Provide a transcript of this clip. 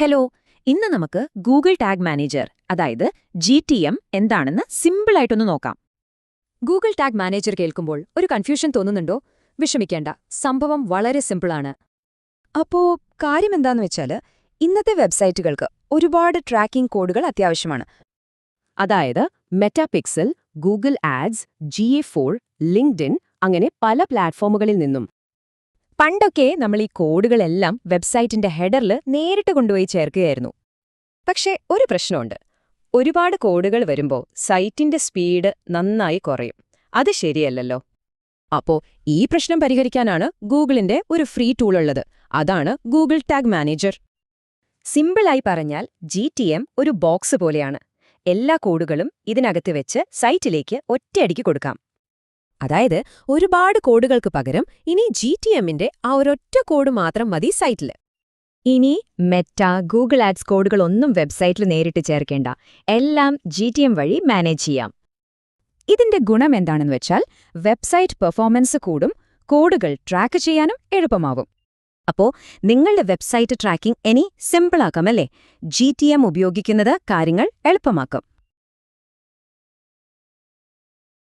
Hello, ഇന്ന് നമുക്ക് Google tag manager അതായത് GTM എന്താണെന്ന് സിമ്പിളായിട്ടൊന്ന് നോക്കാം. ഗൂഗിൾ ടാഗ് മാനേജർ കേൾക്കുമ്പോൾ ഒരു കൺഫ്യൂഷൻ തോന്നുന്നുണ്ടോ? വിഷമിക്കേണ്ട, സംഭവം വളരെ സിമ്പിളാണ്. അപ്പോ കാര്യമെന്താന്ന് വെച്ചാല് ഇന്നത്തെ വെബ്സൈറ്റുകൾക്ക് ഒരുപാട് ട്രാക്കിംഗ് കോഡുകൾ അത്യാവശ്യമാണ്. അതായത് മെറ്റാപിക്സൽ, ഗൂഗിൾ ആഡ്സ്, GA4, ലിങ്ക്ഡിൻ അങ്ങനെ പല പ്ലാറ്റ്ഫോമുകളിൽ നിന്നും. പണ്ടൊക്കെ നമ്മൾ ഈ കോഡുകളെല്ലാം വെബ്സൈറ്റിന്റെ ഹെഡറിൽ നേരിട്ട് കൊണ്ടുപോയി ചേർക്കുകയായിരുന്നു. പക്ഷേ ഒരു പ്രശ്നമുണ്ട്. ഒരുപാട് കോഡുകൾ വരുമ്പോൾ സൈറ്റിന്റെ സ്പീഡ് നന്നായി കുറയും. അത് ശരിയല്ലല്ലോ. അപ്പോ ഈ പ്രശ്നം പരിഹരിക്കാനാണ് ഗൂഗിളിന്റെ ഒരു ഫ്രീ ടൂൾ ഉള്ളത്. അതാണ് ഗൂഗിൾ ടാഗ് മാനേജർ. സിമ്പിളായി പറഞ്ഞാൽ GTM ഒരു ബോക്സ് പോലെയാണ്. എല്ലാ കോഡുകളും ഇതിനകത്ത് വെച്ച് സൈറ്റിലേക്ക് ഒറ്റയടിക്ക് കൊടുക്കാം. അതായത് ഒരുപാട് കോഡുകൾക്ക് പകരം ഇനി GTMന്റെ ആ ഒരൊറ്റ കോഡ് മാത്രം മതി സൈറ്റിൽ. ഇനി മെറ്റ, ഗൂഗിൾ ആഡ്സ് കോഡുകളൊന്നും വെബ്സൈറ്റിൽ നേരിട്ട് ചേർക്കേണ്ട. എല്ലാം GTM വഴി മാനേജ് ചെയ്യാം. ഇതിന്റെ ഗുണം എന്താണെന്ന് വെച്ചാൽ വെബ്സൈറ്റ് പെർഫോമൻസ് കൂടും, കോഡുകൾ ട്രാക്ക് ചെയ്യാനും എളുപ്പമാവും. അപ്പോ നിങ്ങളുടെ വെബ്സൈറ്റ് ട്രാക്കിംഗ് ഇനി സിമ്പിളാക്കാമല്ലേ? GTM ഉപയോഗിക്കുന്നത് കാര്യങ്ങൾ എളുപ്പമാക്കും.